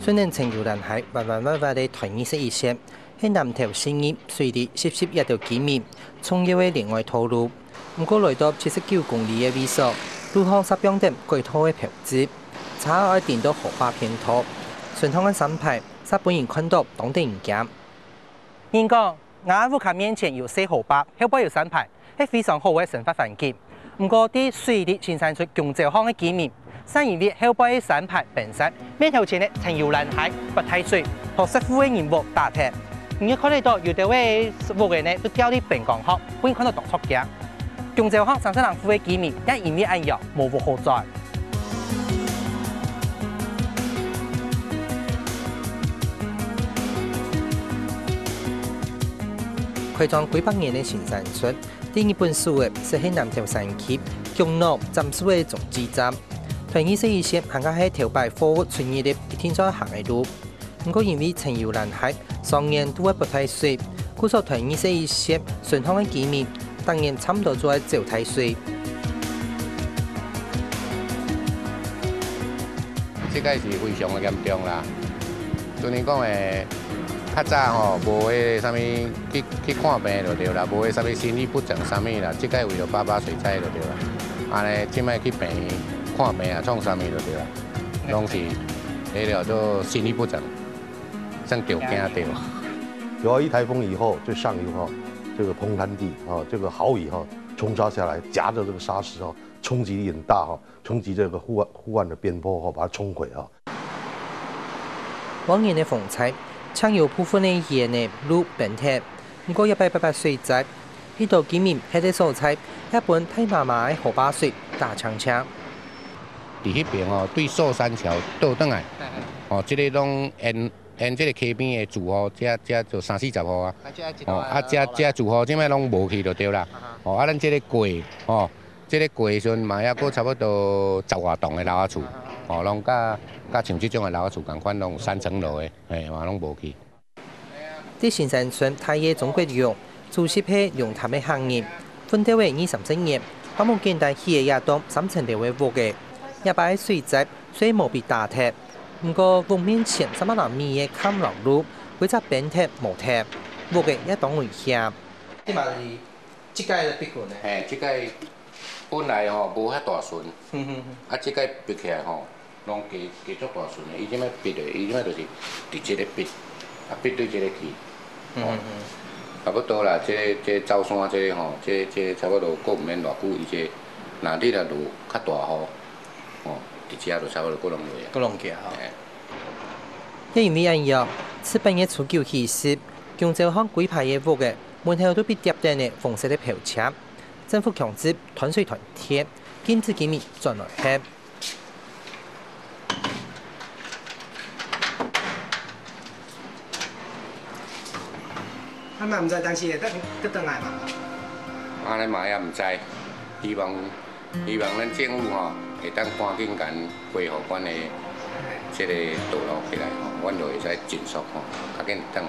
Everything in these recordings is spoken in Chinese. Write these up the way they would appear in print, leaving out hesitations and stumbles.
虽然青游南海弯弯弯弯的台21线，喺南投新义水里湿湿一条几米，冲入嘅另外套路。不过来到79公里嘅位数，路况十标点过拖嘅票子，差爱电到河坝偏拖，顺通嘅山牌，使本人看到当地人家。人讲，我屋企面前有4河坝，后边有山牌，係非常好嘅生活環境。不過啲水利先生出強調項嘅見面，山因為後邊嘅山牌本身，面頭前嘅青游南海不太水，和適乎嘅人物打鐵。你看得到有啲位屋嘅呢，都掉啲平港殼，可以看到當出嘅。強調項山山人富嘅見面，一因為安樣無無好在。開創幾百年嘅新山村。第二本書嘅是喺南投山區強路站數嘅總站站，團21線行到喺頭擺貨物村業的一天在行嘅路，不過因為青游南海，常年都係不太水，故所團21線順通嘅見面，當然差唔多做係走太水。這個是非常嘅嚴重啦，就你講誒。較早吼，無迄啥物去看病就對啦，無迄啥物心理不正啥物啦，即個為了爸水災就對啦。安尼即擺去病院看病啊，創啥物就對啦，攏是迄個做心理不正，算着驚對。有一台風以後，就上游哈，這個蓬灘地啊，這個豪雨哈沖刷下來，夾着這個沙石哈，衝擊力很大哈，衝擊這個湖岸的邊坡哈，把它沖毀啊。往年嘅風災。搶有部分嘅沿嘅路變鐵，不過188水災，呢度見面喺啲蔬菜，一本太麻麻嘅河壩水打槍槍。伫迄邊哦，對壽山橋倒轉來，哦，即個攏沿即個溪邊嘅住戶，這就30-40戶啊，哦，這住戶即擺攏無去就對啦，哦，咱即個過，哦，即個過時陣嘛，還佫差不多10外棟嘅樓仔厝。哦，攏甲像這種嘅樓厝共款，攏有3層樓嘅，嘛攏無去。啲新山村太爺中國用，主席係用他們行業，奮鬥為23年，把冇簡單起嘅也當3層樓嘅屋嘅，也擺水災，所以冇被打鐵。不過屋面前300多米嘅坎樓路，規則變鐵冇鐵，屋嘅也當危險。啲嘛是即個嘅別個呢？即個本來吼無遐大順，啊，即個別起來吼。攏加足大順的，伊即擺逼的，伊即擺就是佇即個逼，啊逼對即個去，差不多啦。即走山即吼，即差不多過毋免偌久，伊即若你若落較大雨，吼，佇遮就差不多過攏落啊。過攏嘅吼。因為安樣，此半夜初9起時，強州巷幾排嘅屋嘅門口都被疊定嘅紅色嘅標籤，政府強制團水團鐵，禁止居民轉來吃。咁啊唔知，但是得倒來嘛？安尼嘛也唔知，希望咱政府吼會當趕緊間恢復阮的即個道路起來吼，阮就會使盡速吼，較緊倒來。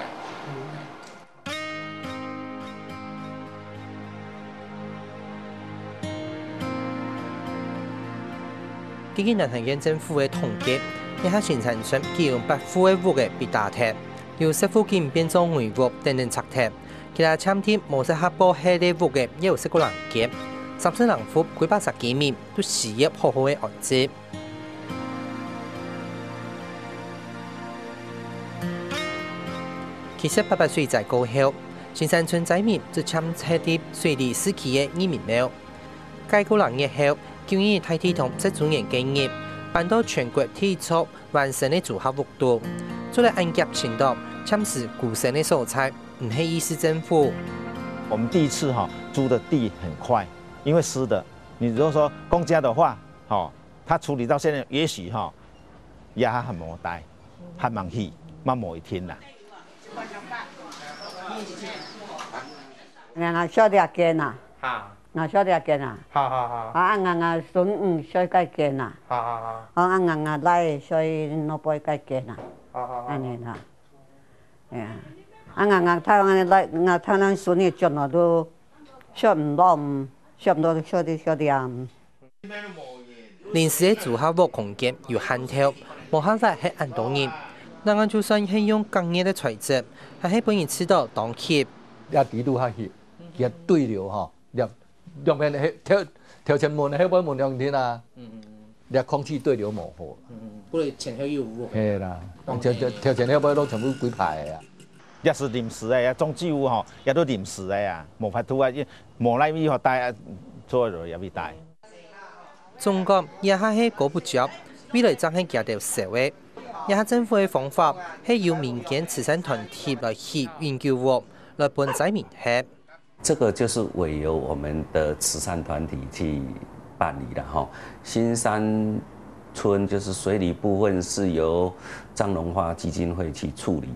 根據南投縣政府嘅統計，一下新山村基用8戶嘅屋嘅被打鐵。由10戶建變做煤屋等等拆鐵，其他參天無適合保起啲屋嘅，也有10個人劫，30人戶幾80幾米都事業好好嘅安置。其實800歲在過後，新山村居民就參徹啲水利時期嘅移民了。解雇人業後，就以大體同7周年紀念，辦到全國體促完成嘅組合屋度。做了安夾程度，참是古神的素材，唔係意思政府。我們第一次租的地很快，因為濕的。你如果說公家的話，他處理到現在，也許也很無代，很忙氣，慢某一天啦。我小弟見啦，我小弟見啦，我孫小弟見啦，我來小老輩個見啦。安尼啦，我睇孫女轉來都學唔到小啲啊。臨時嘅組合屋空間有限條，冇辦法喺按多年，那俺就算是用工业的材质，还是本人吃到当起。也地路下去，也对流吼，两边条前门迄本门两天啊，掠空气对流模糊。不然前后有无？嘿啦，条前迄本都全部规排的啊。也是临时的呀，种植物吼也都临时的呀，无法度啊，无奈咪吼带做落也未带。中国也还是过不着，未来真係夾到社會。也係政府嘅方法係由民間慈善團體來去研究喎，來幫災民吃。这个就是委由我们的慈善团体去办理的哈。新山村就是水里部分是由张荣华基金会去处理，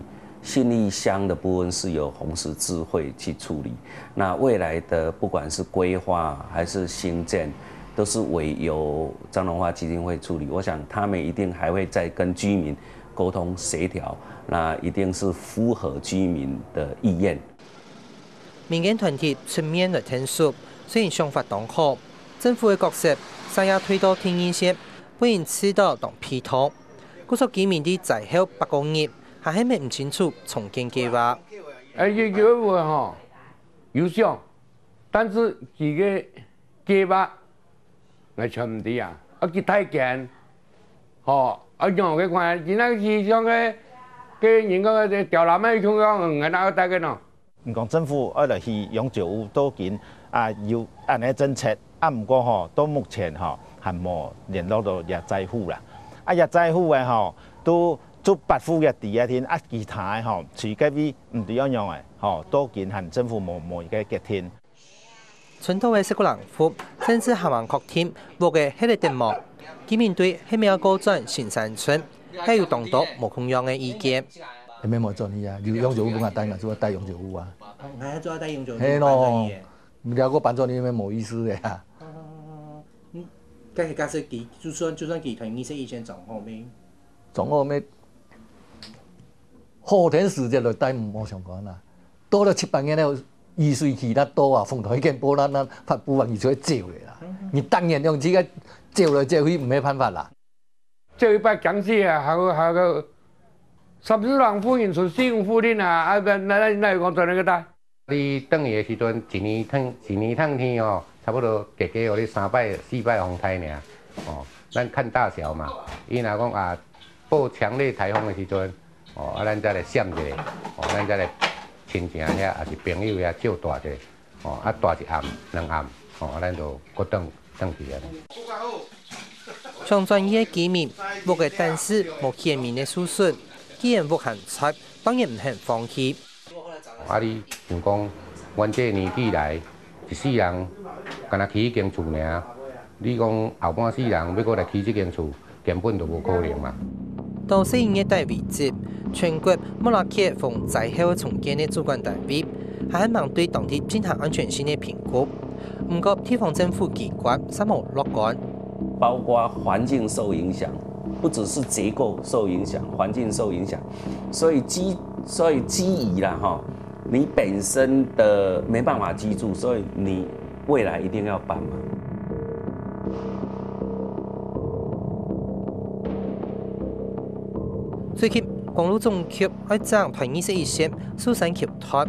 信义乡的部分是由红十字会去处理。那未来的不管是规划还是兴建，都是委由张荣华基金会处理。我想他们一定还会再跟居民沟通协调，那一定是符合居民的意愿。民間團體出面來聽述，雖然想法當好，政府嘅角色想要推到天然些，不然知道當批討。故所居民啲在後8個月，還係唔清楚重建計劃。有吼有想，但是佢嘅計劃係出唔啲啊，佢太緊，用嘅看，而家市場嘅人個調南嘅中央係哪個大嘅喏？唔講政府愛來去永久屋都見有安尼政策，唔過吼到目前吼還無聯絡到業災戶啦。業災戶嘅吼都做8戶嘅地啊天，其他嘅吼隨個位唔對樣嘅吼都見和政府無嘅結天。村頭嘅10個人戶，甚至行環確天獲嘅迄個電幕，居民對迄名高轉新山村，係有當到無同樣嘅意見。係咩冇做呢啊？要永久屋咁帶人做帶永久屋啊？係做帶永久屋。係咯，唔了個辦咗呢咩冇意思嘅啊。假設佢就算佢同意識以前狀況咩？狀況咩？後天時節就帶唔冇相關啦。多了7、8年了，雨水起得多啊，風台已經波啦，發布完雨水照嚟啦。你當然用這個照來照去，沒辦法啦。這一擺講起啊，還個。30人附近出4、5附近啊，那講做那個大。你等伊的時陣，一年燙天哦，差不多加有你3擺、4擺風台爾。咱看大小嘛。伊若講報強烈颱風的時陣，咱再來閃一下，咱再來親情遐，也是朋友遐照大者，大一暗、2暗，咱就擱轉去啊。像專業居民，無個但是無顯明的事實。既然不肯出，當然唔肯放棄。你像講，阮這年紀來，一世人干那起一間厝爾，你講後半世人要過來起這間厝，根本就無可能嘛。到4月底為止，全國莫拉克逢災後重建的主管單位，還係忙對當地進行安全性的評估。不過地方政府機關三無樂觀，包括環境受影響。不只是結構受影響，環境受影響，所以基宜啦哈，你本身的沒辦法居住，所以你未來一定要辦嘛。最近公路總局喺將台21線蘇山橋段，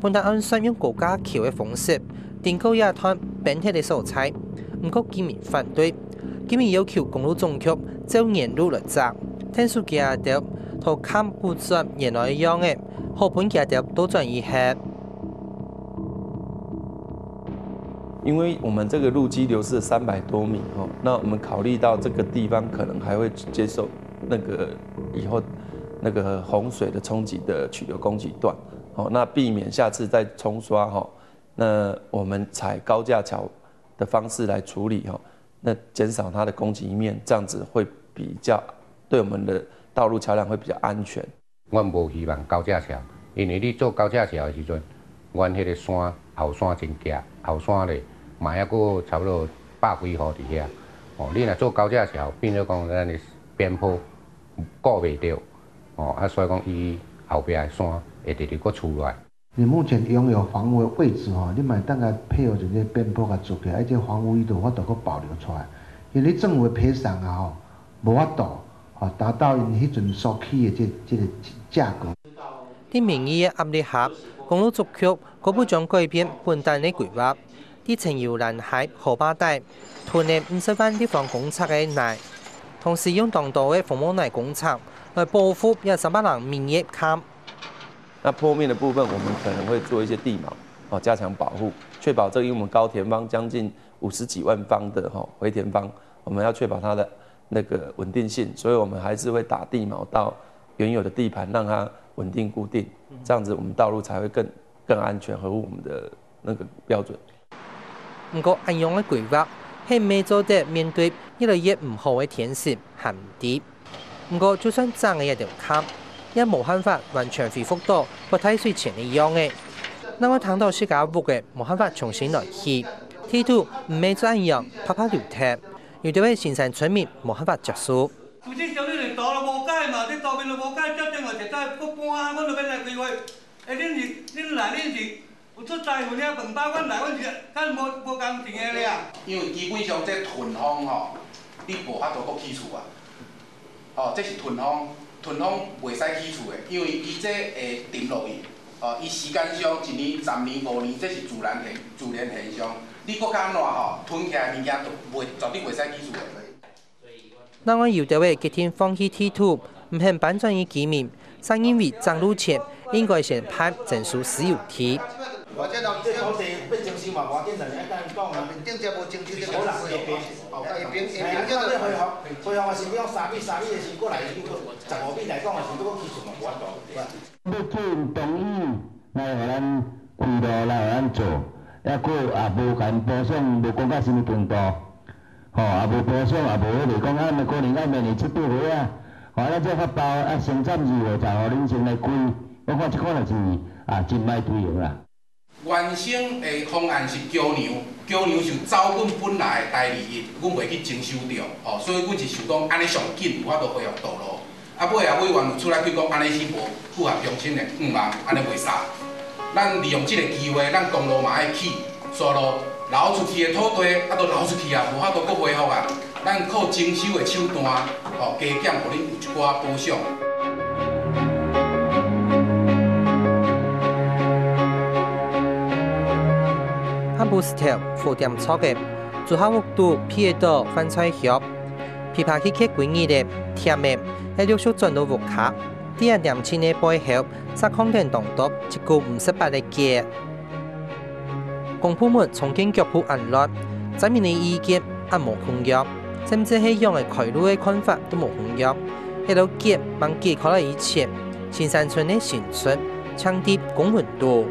本來按算用高架橋嘅方式訂購一段本地嘅素材，不過居民反對。居民要求公路總局照原路來走，聽說佢哋同看不轉原來一樣嘅，後半佢哋都轉移下。因為我們這個路基流失300多米哦，那我們考慮到這個地方可能還會接受那個以後那個洪水的衝擊的取流供給段，哦，那避免下次再沖刷哈，那我們採高架橋的方式來處理哈。那減少它的攻擊面，這樣子會比較對我們的道路橋樑會比較安全。我無希望高架橋，因為你做高架橋的時陣，阮迄個山後山真夾，後山咧嘛還佫差不多100幾戶佇遐。你若做高架橋，變咗講咱的邊坡顧袂到，所以講伊後壁的山會直直佫出來。你目前擁有房屋的位置吼，你咪等下配合一個邊坡甲做起來，而且房屋伊就法度佫保留出來。因為你政府的賠償啊吼，無法度，达到因迄阵所起的这个价格。伫民意的压力下，公路局可不将改变本单的规划。伫青游南海河坝带囤的50万立方公尺的奶，同时用当道的防污奶工厂来保护约300人民业坎。那坡面的部分，我们可能会做一些地锚，加强保护，确保这个因为我们高田方将近50几万方的回田方，我们要确保它的那个稳定性，所以我们还是会打地锚到原有的地盘，让它稳定固定，这样子我们道路才会更安全，合乎我们的那个标准。不过，安样的规划，係未做得面對越來越唔好嘅天時限制。不過，就算爭嘅一條坎，也冇辦法完全恢復到不太水前一樣嘅。那我睇到自家屋嘅冇辦法重新來起，地圖唔係再一樣拍拍流踢，有啲位新山村民冇辦法接受。有啲小你嚟島都無解嘛，啲島邊都無解，即正話就再不搬，我就要來規劃。恁來恁是。有出大份遐飯包，阮來阮是敢無工錢的咧。因為基本上這囤方吼，你無法度佫起厝啊。這是囤方袂使起厝的，因為伊這會沉落去。伊時間上1年、10年、5年，這是自然現象。你佫較安怎囤起來物件都絕對袂使起厝的。那我有啲位決定放棄地圖，唔肯搬轉移居民，是因為漲路前應該先判整屬私有地。我這土地要徵收嘛，外邊人一間講啊，頂只無徵收就冇人下邊，配合是要3米的是過來15米來講是要起厝嘛，無法度。要去同意來互咱開路來互咱做，抑佫也無共補償，無講到什麼程度，也無補償，也無迄個講按可能按明年7月尾啊，咱這發包先暫時就互恁先來開，我看這可能是真歹推行啦。原先的方案是橋梁是走阮本來的大利益，阮袂去徵收到，所以阮是想講安尼上緊有法度恢復道路。尾委員有出來去講安尼是無符合乡亲的願望，安尼袂使。咱利用這個機會，咱公路嘛愛起，沙路流出去的土地都流出去啊，無法度佫恢復啊。咱靠徵收的手段，加減互恁有一寡補償。不是條負點錯嘅，做下屋度撇到飯菜盒，琵琶去給幾年的甜的，喺陸續轉到屋卡。第一年前嘅背後，實空間當到一個58嘅街。公部門重建腳步安樂，證明嘅意見也無控約，甚至係用嘅開路嘅看法都無控約。喺度街慢街考慮以前，新山村嘅新村搶地公文多。